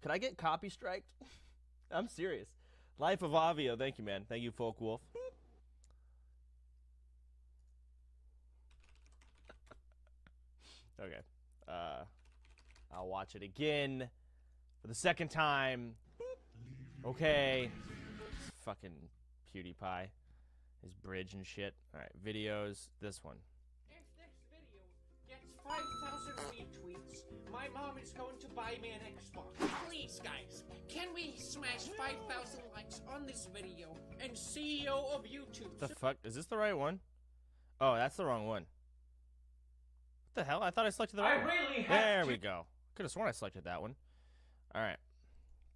Can I get copy striked? I'm serious. Life of Avio. Thank you, man. Thank you, Folk Wolf. Okay. I'll watch it again for the second time. Okay. Fucking PewDiePie. His bridge and shit. Alright, videos. This one. If this video gets 5,000 retweets, my mom is going to buy me an Xbox. Please, guys, can we smash 5,000 likes on this video? And CEO of YouTube. What the fuck? Is this the right one? Oh, that's the wrong one. What the hell? I thought I selected the right one. Really have There we go. Could have sworn I selected that one. Alright.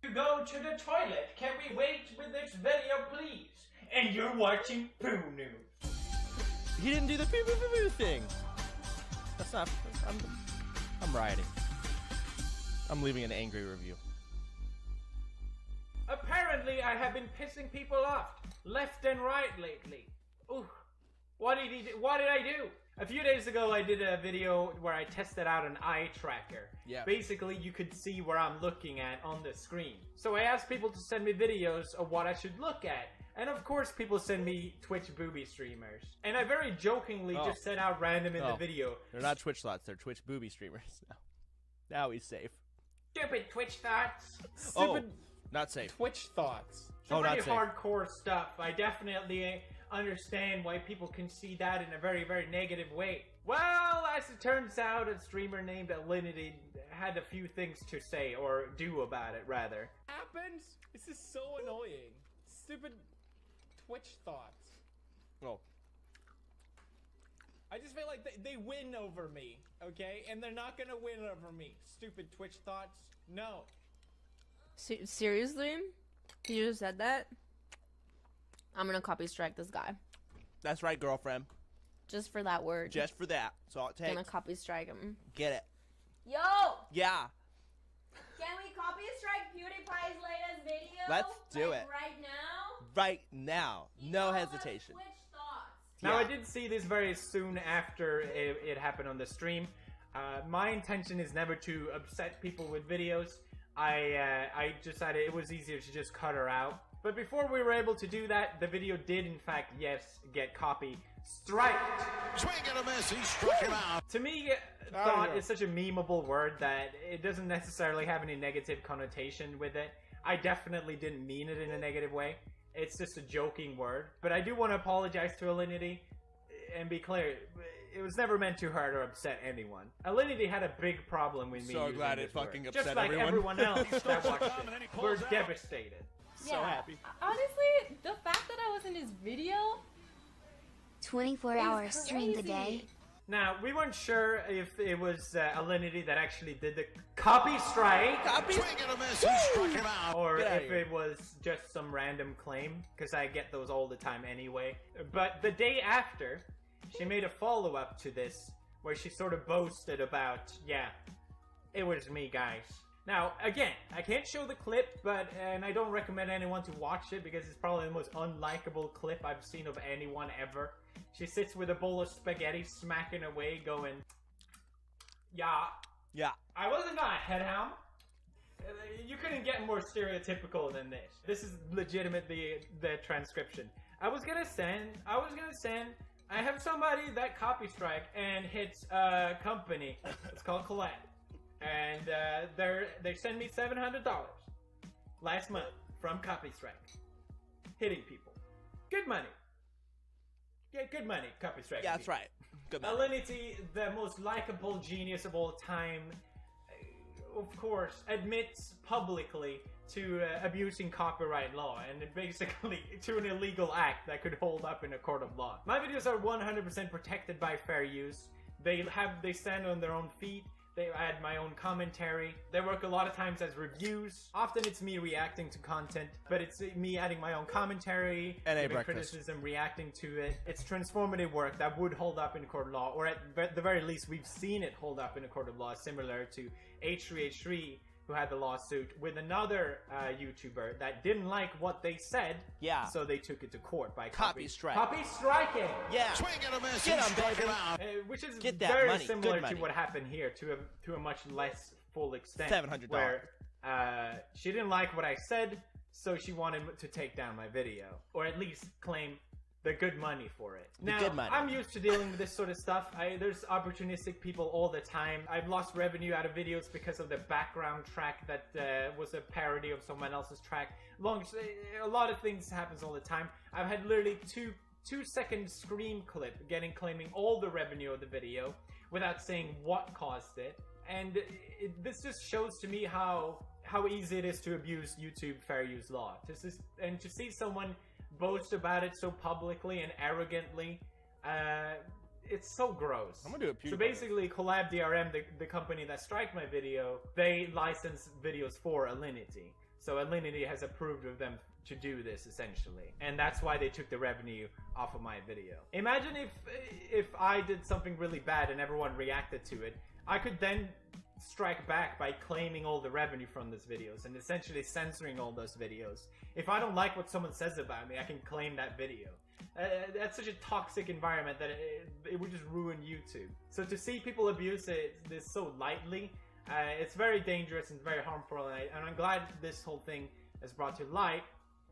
to go to the toilet. Can we wait with this video, please? And you're watching Poo News. He didn't do the pew pew pew pew thing. That's not. I'm rioting. I'm leaving an angry review. Apparently, I have been pissing people off left and right lately. Ooh, what did I do? A few days ago, I did a video where I tested out an eye tracker. Yeah. Basically, you could see where I'm looking at on the screen. So I asked people to send me videos of what I should look at. And of course, people send me Twitch booby streamers. And I very jokingly just said out random in the video. They're not Twitch slots, they're Twitch booby streamers. Now he's safe. Stupid Twitch thoughts. Stupid. Not safe. Twitch thoughts. Oh, not pretty safe. hardcore stuff. I definitely understand why people can see that in a very, very negative way. Well, as it turns out, a streamer named Alinity had a few things to say, or do about it, rather. Happens? This is so annoying. Stupid Twitch thoughts. Oh. I just feel like they win over me, okay? And they're not gonna win over me. Stupid Twitch thoughts. No. Seriously? You just said that? I'm gonna copy strike this guy. That's right, girlfriend. Just for that word. Just for that. That's all it takes. Gonna copy strike him. Get it. Yo! Yeah. Can we copy strike PewDiePie's latest video? Let's do it. Right now? Right now. No hesitation. Twitch thoughts. Now, I did see this very soon after it happened on the stream. My intention is never to upset people with videos. I decided it was easier to just cut her out. But before we were able to do that, the video did in fact, yes, get copy striked. Swing and a miss, he struck him out. To me, thought is such a memeable word that it doesn't necessarily have any negative connotation with it. I definitely didn't mean it in a negative way. It's just a joking word. But I do want to apologize to Alinity and be clear, it was never meant to hurt or upset anyone. Alinity had a big problem with me. So using glad this it fucking word. upset Just like everyone. else that watched it. We're devastated. So happy. Honestly, the fact that I was in his video 24-hour stream today. Now, we weren't sure if it was Alinity that actually did the copy strike. Swing and a miss, he struck him out. Or Get outta if here. it was just some random claim, because I get those all the time anyway. But the day after, she made a follow-up to this, where she sort of boasted about, yeah, it was me, guys. Now, again, I can't show the clip, and I don't recommend anyone to watch it, because it's probably the most unlikable clip I've seen of anyone ever. She sits with a bowl of spaghetti, smacking away, going, yeah. Yeah. I wasn't gonna head ham. You couldn't get more stereotypical than this. This is legitimately the transcription. I was gonna send, I have somebody that copy strike and hits a company. It's called Colette. And they send me $700 last month from copy strike. Hitting people. Good money. Yeah, good money, copy strike. Yeah, that's right. Good man. Alinity, the most likable genius of all time, of course, admits publicly to abusing copyright law and basically to an illegal act that could hold up in a court of law. My videos are 100% protected by fair use. They stand on their own feet. They add my own commentary. They work a lot of times as reviews. Often it's me reacting to content, but it's me adding my own commentary, And a giving breakfast. criticism, reacting to it. It's transformative work that would hold up in a court of law, or at the very least, we've seen it hold up in a court of law, similar to H3H3, who had the lawsuit with another YouTuber that didn't like what they said. Yeah. So they took it to court by Copy strike. Copy striking. Yeah. Swing and a miss, Get he him, struck baby. him out. Which is Get that very money. similar Good to money. what happened here, to a much less full extent. $700. Where She didn't like what I said, so she wanted to take down my video, or at least claim the good money for it. Now, good money. I'm used to dealing with this sort of stuff. There's opportunistic people all the time. I've lost revenue out of videos because of the background track that was a parody of someone else's track. A lot of things happens all the time. I've had literally two-second scream clip claiming all the revenue of the video without saying what caused it. And this just shows to me how easy it is to abuse YouTube fair use law. And to see someone boast about it so publicly and arrogantly, it's so gross. I'm gonna do a PewDiePie. So basically, Collab DRM, the company that striked my video, they license videos for Alinity. So Alinity has approved of them to do this, essentially. And that's why they took the revenue off of my video. Imagine if I did something really bad and everyone reacted to it, I could then strike back by claiming all the revenue from those videos and essentially censoring all those videos. If I don't like what someone says about me, I can claim that video. That's such a toxic environment that it would just ruin YouTube. So to see people abuse this so lightly, it's very dangerous and very harmful, and I'm glad this whole thing is brought to light,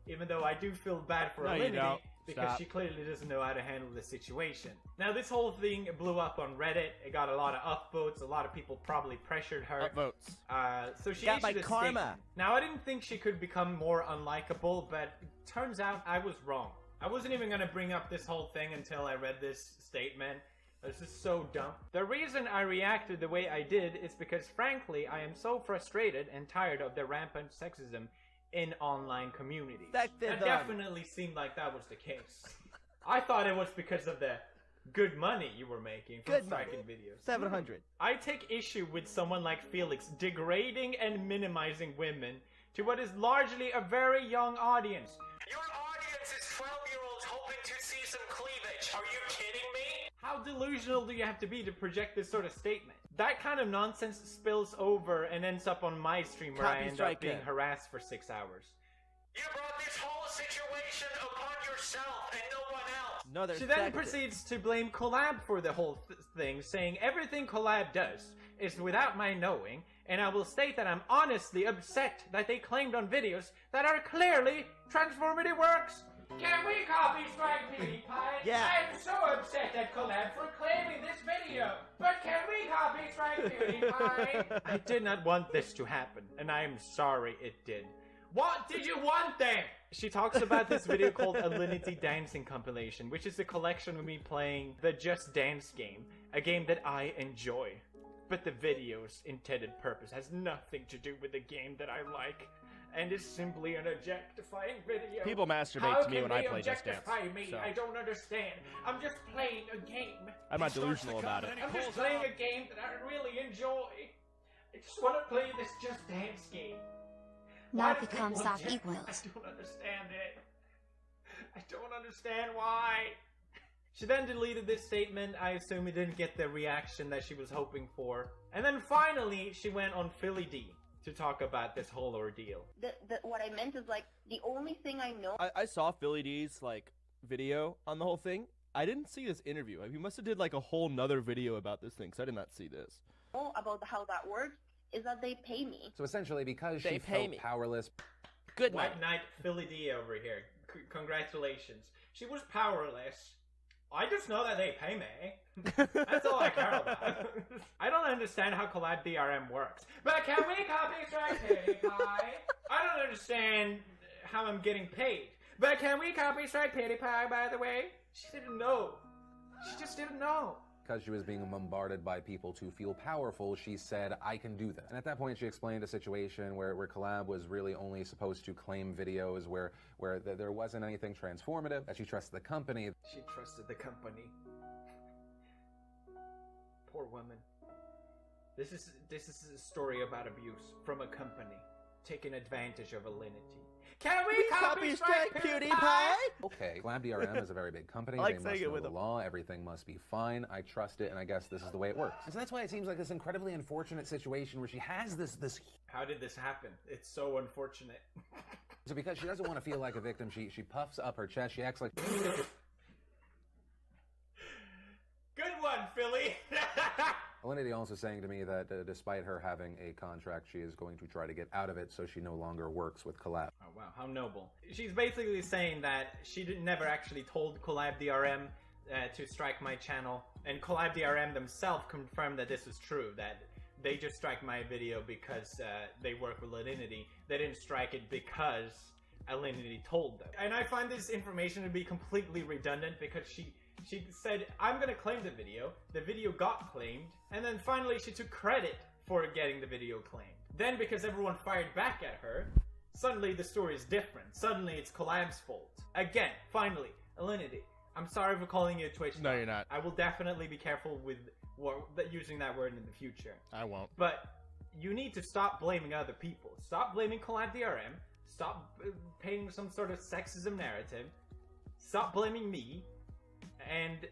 even though I do feel bad for Alinity, because she clearly doesn't know how to handle the situation. Now, this whole thing blew up on Reddit. It got a lot of upvotes. A lot of people probably pressured her. Upvotes. So she Got my issued a karma. statement. Now, I didn't think she could become more unlikable, but turns out I was wrong. I wasn't even going to bring up this whole thing until I read this statement. This is so dumb. The reason I reacted the way I did is because, frankly, I am so frustrated and tired of the rampant sexism in online communities. That definitely seemed like that was the case. I thought it was because of the good money you were making from striking videos. 700. I take issue with someone like Felix degrading and minimizing women to what is largely a very young audience. Your audience is 12-year-olds hoping to see some cleavage. Are you kidding me? How delusional do you have to be to project this sort of statement? That kind of nonsense spills over and ends up on my stream where I end up being harassed for 6 hours. You brought this whole situation upon yourself and no one else. No, she then proceeds to blame Collab for the whole thing, saying everything Collab does is without my knowing, and I will state that I'm honestly upset that they claimed on videos that are clearly transformative works. Can we copy strike PewDiePie? Yeah. I'm so upset at Collab for claiming this video, but can we copy strike PewDiePie? I did not want this to happen, and I am sorry it did. What did you want then? She talks about this video called Alinity Dancing Compilation, which is a collection of me playing the Just Dance game, a game that I enjoy. But the video's intended purpose has nothing to do with the game that I like, and is simply an objectifying video. People masturbate to me when I play Just Dance. How can they objectify me? So. I don't understand. I'm just playing a game. I'm not delusional about it. I'm just playing a game that I really enjoy. I just want to play this Just Dance game. Now becomes our equals. I don't understand it. I don't understand why. She then deleted this statement. I assume it didn't get the reaction that she was hoping for. And then finally, she went on Philly D to talk about this whole ordeal. What I meant is, like, the only thing I know... I saw Philly D's, like, video on the whole thing. I didn't see this interview. He must have did, like, a whole nother video about this thing, because I did not see this. ...about how that works is that they pay me. So essentially, because she felt powerless... Good White Knight Philly D over here. Congratulations. She was powerless. I just know that they pay me. That's all I care about. I don't understand how Collab DRM works. But can we copy strike PewDiePie? I don't understand how I'm getting paid. But can we copy strike PewDiePie, by the way? She didn't know. She just didn't know. Because she was being bombarded by people to feel powerful, she said, I can do this. And at that point, she explained a situation where Collab was really only supposed to claim videos where there wasn't anything transformative, that she trusted the company. She trusted the company. Poor woman. This is a story about abuse from a company taking advantage of Alinity. Can we copy strike PewDiePie? Okay, Collab DRM is a very big company. I like they saying must it know with the them. law. Everything must be fine. I trust it, and I guess this is the way it works. And so that's why it seems like this incredibly unfortunate situation where she has this... How did this happen? It's so unfortunate. So because she doesn't want to feel like a victim, she puffs up her chest. She acts like... Good one, Philly. Alinity also saying to me that despite her having a contract, she is going to try to get out of it so she no longer works with Collab. Oh wow, how noble. She's basically saying that she never actually told Collab DRM to strike my channel, and Collab DRM themselves confirmed that this is true, that they just strike my video because they work with Alinity. They didn't strike it because Alinity told them. And I find this information to be completely redundant because she said, I'm gonna claim the video got claimed, and then finally she took credit for getting the video claimed. Then because everyone fired back at her, suddenly the story is different. Suddenly it's Collab's fault. Again, finally, Alinity, I'm sorry for calling you a Twitch. No, you're not. I will definitely be careful with using that word in the future. I won't. But you need to stop blaming other people. Stop blaming Collab DRM. Stop painting some sort of sexism narrative. Stop blaming me. And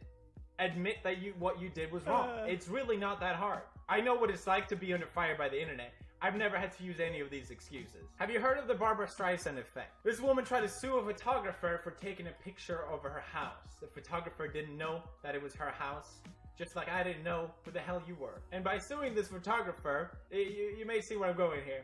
admit that what you did was wrong. It's really not that hard. I know what it's like to be under fire by the internet. I've never had to use any of these excuses. Have you heard of the Barbara Streisand effect? This woman tried to sue a photographer for taking a picture of her house. The photographer didn't know that it was her house, just like I didn't know who the hell you were. And by suing this photographer, you may see where I'm going here.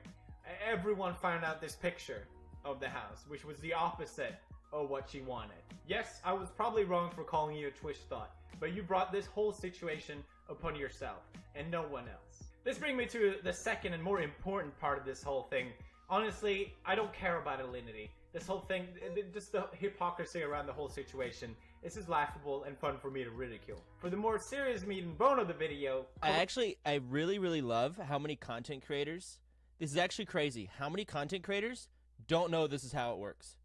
Everyone found out this picture of the house, which was the opposite of what she wanted. Yes, I was probably wrong for calling you a Twitch thought, but you brought this whole situation upon yourself, and no one else. This brings me to the second and more important part of this whole thing. Honestly, I don't care about Alinity. This whole thing, just the hypocrisy around the whole situation, this is laughable and fun for me to ridicule. For the more serious meat and bone of the video... I really love how many content creators, this is actually crazy, how many content creators don't know this is how it works.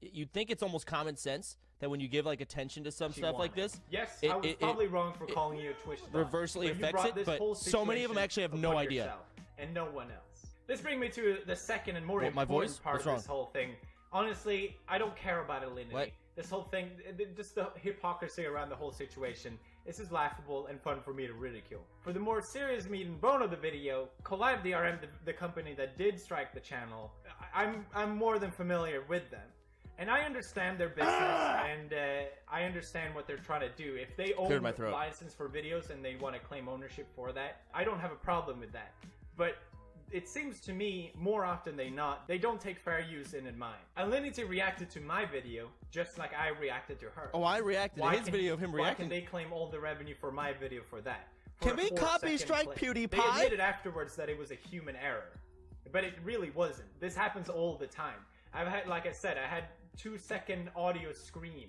You'd think it's almost common sense that when you give like attention to some stuff like this, yes, I was probably wrong for calling you a Twitch thought, reversely affects it, but so many of them actually have no idea. And no one else. This brings me to the second and more important part of this whole thing. Honestly, I don't care about Alinity. What? This whole thing, just the hypocrisy around the whole situation, this is laughable and fun for me to ridicule. For the more serious meat and bone of the video, Collab DRM, the company that did strike the channel, I'm more than familiar with them. And I understand their business, and I understand what they're trying to do. If they own license for videos and they want to claim ownership for that, I don't have a problem with that. But it seems to me, more often than not, they don't take fair use in mind. Alinity reacted to my video, just like I reacted to her. Oh, I reacted to his video of him reacting. Why can they claim all the revenue for my video for that? Can we copy strike PewDiePie? They admitted afterwards that it was a human error. But it really wasn't. This happens all the time. I've had, like I said, I had 2-second audio scream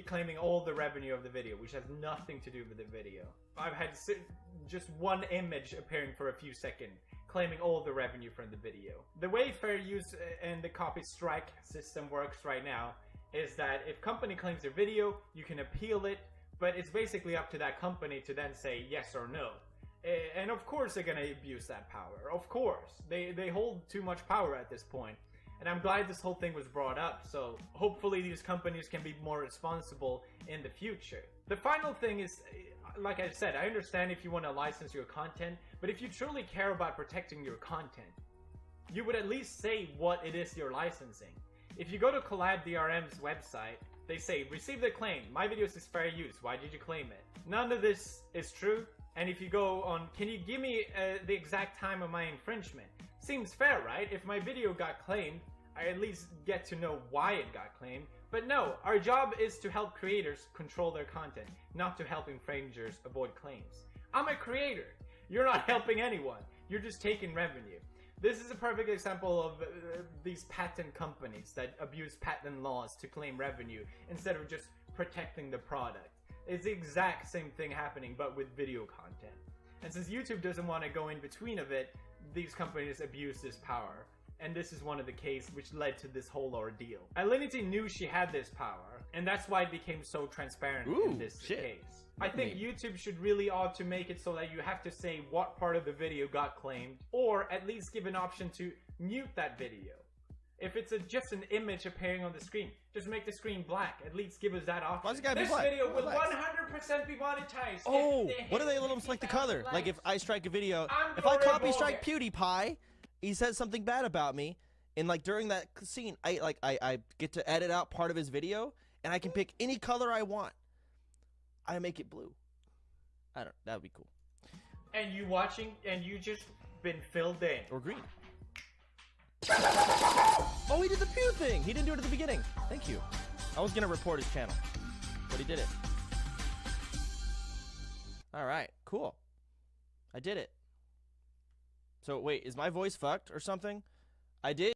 claiming all the revenue of the video, which has nothing to do with the video. I've had just one image appearing for a few seconds, claiming all the revenue from the video. The way fair use and the copy strike system works right now is that if company claims their video, you can appeal it, but it's basically up to that company to then say yes or no. And of course they're gonna abuse that power. Of course. They hold too much power at this point. And I'm glad this whole thing was brought up, so hopefully these companies can be more responsible in the future. The final thing is, like I said, I understand if you want to license your content, but if you truly care about protecting your content, you would at least say what it is you're licensing. If you go to Collab DRM's website, they say, receive the claim, my videos is fair use, why did you claim it? None of this is true, and if you go on, can you give me the exact time of my infringement? Seems fair, right? If my video got claimed, I at least get to know why it got claimed. But no, our job is to help creators control their content, not to help infringers avoid claims. I'm a creator. You're not helping anyone. You're just taking revenue. This is a perfect example of these patent companies that abuse patent laws to claim revenue instead of just protecting the product. It's the exact same thing happening, but with video content. And since YouTube doesn't want to go in between of it, these companies abuse this power. And this is one of the cases which led to this whole ordeal. Alinity knew she had this power, and that's why it became so transparent in this case. I think YouTube should really ought to make it so that you have to say what part of the video got claimed, or at least give an option to mute that video. If it's just an image appearing on the screen, just make the screen black. At least give us that option. Why's it gotta be this black? video will 100% be monetized. Oh, what do they let them select the color? Like if I strike a video, if I copy strike PewDiePie, he says something bad about me, and like during that scene, I get to edit out part of his video, and I can pick any color I want. I make it blue. That would be cool. and you watching, and you just been filled in. Or green. Oh, he did the pew thing! He didn't do it at the beginning. Thank you. I was gonna report his channel, but he did it. Alright, cool. I did it. So, wait, is my voice fucked or something? I did.